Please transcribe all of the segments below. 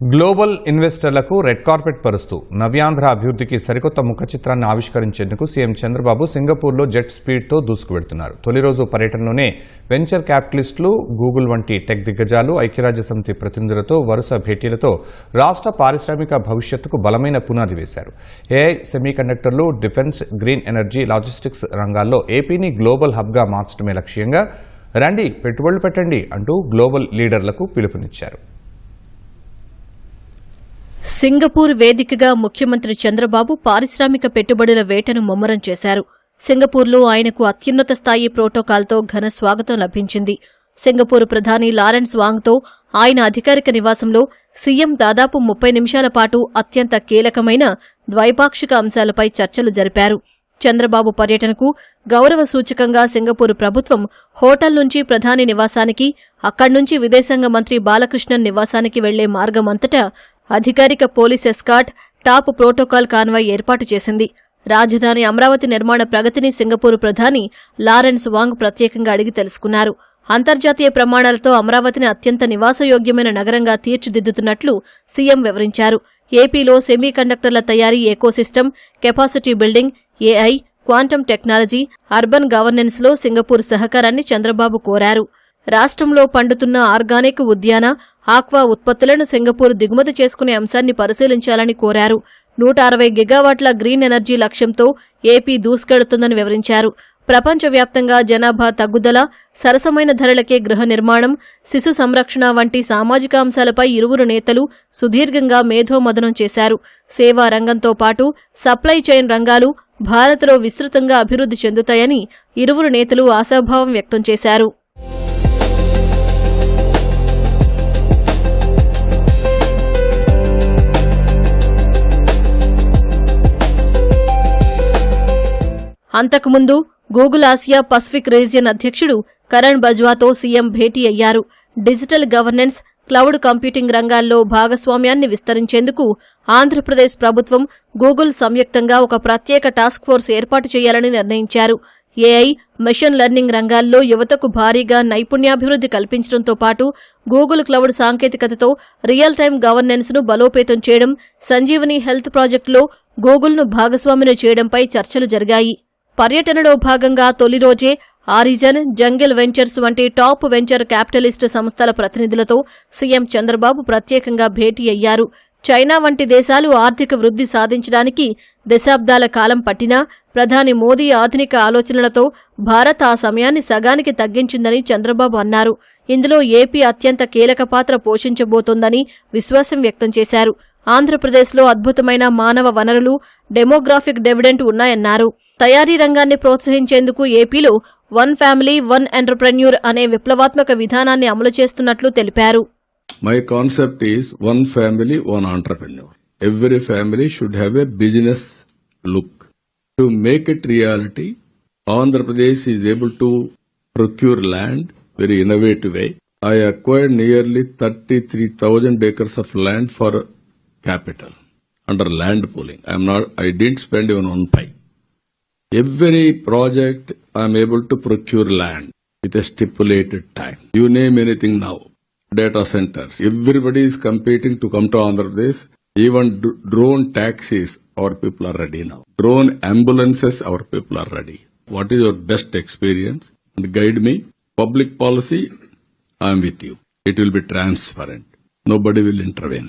Global ఇన్వెస్టర్లకు red carpet పరుస్తూ నవ్యాంధ్ర అభివృద్ధికి సరికొత్త ముఖ చిత్రాన్ని ఆవిష్కరించేందుకు సీఎం చంద్రబాబు సింగపూర్లో జెట్ స్పీడ్తో దూసుకువెళ్తున్నారు. తొలి రోజు పర్యటనలోనే వెంచర్ క్యాపిటలిస్టులు, గూగుల్ వంటి టెక్ దిగ్గజాలు, ఐక్యరాజ్యసమితి ప్రతినిధులతో వరుస భేటీలతో రాష్ట్ర పారిశ్రామిక భవిష్యత్తుకు బలమైన పునాది వేశారు. ఏఐ, సెమీకండక్టర్లు, డిఫెన్స్, గ్రీన్ ఎనర్జీ, లాజిస్టిక్స్ రంగాల్లో ఏపీని గ్లోబల్ హబ్గా మార్చడమే లక్ష్యంగా రండి పెట్టుబడులు పెట్టండి అంటూ గ్లోబల్ లీడర్లకు పిలుపునిచ్చారు. సింగపూర్ వేదికగా ముఖ్యమంత్రి చంద్రబాబు పారిశ్రామిక పెట్టుబడుల వేటను ముమ్మరం చేశారు. సింగపూర్లో ఆయనకు అత్యున్నత స్థాయి ప్రోటోకాల్తో ఘన స్వాగతం లభించింది. సింగపూర్ ప్రధాని లారెన్స్ వాంగ్తో ఆయన అధికారిక నివాసంలో సీఎం దాదాపు 30 నిమిషాల పాటు అత్యంత కీలకమైన ద్వైపాక్షిక అంశాలపై చర్చలు జరిపారు. చంద్రబాబు పర్యటనకు గౌరవ సూచకంగా సింగపూర్ ప్రభుత్వం హోటల్ నుంచి ప్రధాని నివాసానికి, అక్కడ్నుంచి విదేశాంగ మంత్రి బాలకృష్ణన్ నివాసానికి వెళ్లే మార్గమంతటా అధికారిక police escort, top protocol convoy ఏర్పాటు చేసింది. రాజధాని అమరావతి నిర్మాణ ప్రగతిని సింగపూర్ ప్రధాని లారెన్స్ వాంగ్ ప్రత్యేకంగా అడిగి తెలుసుకున్నారు. అంతర్జాతీయ ప్రమాణాలతో అమరావతిని అత్యంత నివాసయోగ్యమైన నగరంగా తీర్చిదిద్దుతున్నట్లు సీఎం వివరించారు. ఏపీలో సెమీ కండక్టర్ల తయారీ ecosystem, capacity building, AI, quantum technology, urban గవర్నెన్స్లో సింగపూర్ సహకారాన్ని చంద్రబాబు కోరారు. రాష్ట్రంలో పండుతున్న ఆర్గానిక్, ఉద్యాన, ఆక్వా ఉత్పత్తులను సింగపూర్ దిగుమతి చేసుకునే అంశాన్ని పరిశీలించాలని కోరారు. 160 గిగావాట్ల గ్రీన్ ఎనర్జీ లక్ష్యంతో ఏపీ దూసుకెడుతుందని వివరించారు. ప్రపంచవ్యాప్తంగా జనాభా తగ్గుదల, సరసమైన ధరలకే గృహ నిర్మాణం, శిశు సంరక్షణ వంటి సామాజిక అంశాలపై ఇరువురు నేతలు సుదీర్ఘంగా మేధోమథనం చేశారు. సేవా రంగంతో పాటు సప్లై చైన్ రంగాలు భారత్లో విస్తృతంగా అభివృద్ధి చెందుతాయని ఇరువురు నేతలు ఆశాభావం వ్యక్తం చేశారు. అంతకుముందు గూగుల్ ఆసియా పసిఫిక్ రీజియన్ అధ్యక్షుడు కరణ్ బజ్వాతో సీఎం భేటీ అయ్యారు. డిజిటల్ గవర్నెన్స్, క్లౌడ్ కంప్యూటింగ్ రంగాల్లో భాగస్వామ్యాన్ని విస్తరించేందుకు ఆంధ్రప్రదేశ్ ప్రభుత్వం, గూగుల్ సంయుక్తంగా ఒక ప్రత్యేక టాస్క్ ఫోర్స్ ఏర్పాటు చేయాలని నిర్ణయించారు. ఏఐ, మెషిన్ లెర్నింగ్ రంగాల్లో యువతకు భారీగా నైపుణ్యాభివృద్ధి కల్పించడంతో పాటు గూగుల్ క్లౌడ్ సాంకేతికతతో రియల్ టైం గవర్నెన్స్ ను బలోపేతం చేయడం, సంజీవని హెల్త్ ప్రాజెక్టులో గూగుల్ను భాగస్వామిని చేయడంపై చర్చలు జరిగాయి. పర్యటనలో భాగంగా తొలి రోజే ఆరిజన్, జంగిల్ వెంచర్స్ వంటి టాప్ వెంచర్ క్యాపిటలిస్టు సంస్థల ప్రతినిధులతో సీఎం చంద్రబాబు ప్రత్యేకంగా భేటీ అయ్యారు. చైనా వంటి దేశాలు ఆర్థిక వృద్ధి సాధించడానికి దశాబ్దాల కాలం పట్టినా ప్రధాని మోదీ ఆధునిక ఆలోచనలతో భారత్ ఆ సమయాన్ని సగానికి తగ్గించిందని చంద్రబాబు అన్నారు. ఇందులో ఏపీ అత్యంత కీలక పాత్ర పోషించబోతోందని విశ్వాసం వ్యక్తం చేశారు. ఆంధ్రప్రదేశ్లో అద్భుతమైన మానవ వనరులు, డెమోగ్రాఫిక్ డివిడెంట్ ఉన్నాయన్నారు. తయారీ రంగాన్ని ప్రోత్సహించేందుకు ఏపీలో 1 ఫ్యామిలీ 1 ఎంటర్‌ప్రెన్యూర్ అనే విప్లవాత్మక విధానాన్ని అమలు చేస్తున్నట్లు తెలిపారు. My concept is 1 family 1 entrepreneur. Every family should have a business look. To make it reality, Andhra Pradesh is able to procure land very innovative way. I acquired nearly 33,000 acres of land for capital under land pooling. I didn't spend even 1 paisa. Every project I am able to procure land with a stipulated time. You name anything now. Data centers. Everybody is competing to come to Andhra Pradesh. Even drone taxis, our people are ready now. Drone ambulances, our people are ready. What is your best experience? And guide me. Public policy, I am with you. It will be transparent. Nobody will intervene.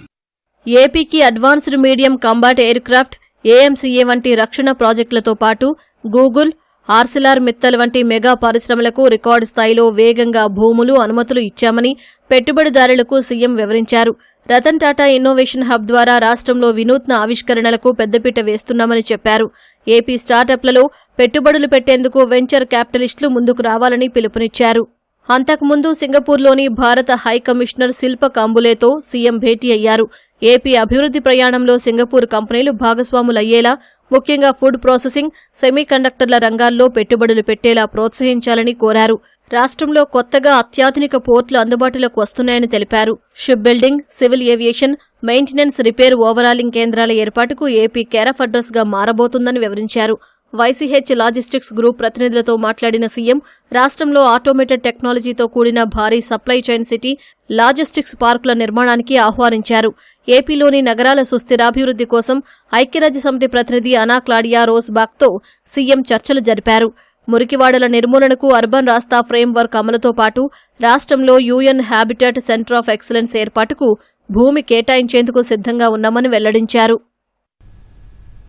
ఏపీకి advanced medium combat aircraft, AMCA వంటి రక్షణ ప్రాజెక్టులతో పాటు Google, Arcelor Mittal వంటి mega పరిశ్రమలకు record స్థాయిలో వేగంగా భూములు, అనుమతులు ఇచ్చామని పెట్టుబడిదారులకు సీఎం వివరించారు. రతన్ టాటా ఇన్నోవేషన్ హబ్ ద్వారా రాష్ట్రంలో వినూత్న ఆవిష్కరణలకు పెద్దపీట వేస్తున్నామని చెప్పారు. ఏపీ స్టార్టప్లలో పెట్టుబడులు పెట్టేందుకు వెంచర్ క్యాపిటలిస్టులు ముందుకు రావాలని పిలుపునిచ్చారు. అంతకుముందు సింగపూర్లోని భారత హై కమిషనర్ శిల్ప కాంబులేతో సీఎం భేటీ అయ్యారు. ఏపీ అభివృద్ధి ప్రయాణంలో సింగపూర్ కంపెనీలు భాగస్వాములయ్యేలా, ముఖ్యంగా ఫుడ్ ప్రాసెసింగ్, సెమీ కండక్టర్ల రంగాల్లో పెట్టుబడులు పెట్టేలా ప్రోత్సహించాలని కోరారు. రాష్ట్రంలో కొత్తగా అత్యాధునిక పోర్టులు అందుబాటులోకి వస్తున్నాయని తెలిపారు. Ship building, civil aviation, maintenance, repair, overhauling కేంద్రాల ఏర్పాటుకు ఏపీ కేర్ ఆఫ్ అడ్రస్ గా మారబోతుందని వివరించారు. వైసీహెచ్ లాజిస్టిక్స్ గ్రూప్ ప్రతినిధులతో మాట్లాడిన సీఎం రాష్ట్రంలో ఆటోమేటెడ్ టెక్నాలజీతో కూడిన భారీ సప్లై చైన్ సిటీ, లాజిస్టిక్స్ పార్కుల నిర్మాణానికి ఆహ్వానించారు. ఏపీలోని నగరాల సుస్థిరాభివృద్ధి కోసం ఐక్యరాజ్యసమితి ప్రతినిధి అనా క్లాడియా రోజ్బాక్తో సీఎం చర్చలు జరిపారు. మురికివాడల నిర్మూలనకు అర్బన్ రాస్తా ఫ్రేమ్ వర్క్ అమలుతో పాటు రాష్ట్రంలో UN habitat centre of excellence ఏర్పాటుకు భూమి కేటాయించేందుకు సిద్ధంగా ఉన్నామని వెల్లడించారు.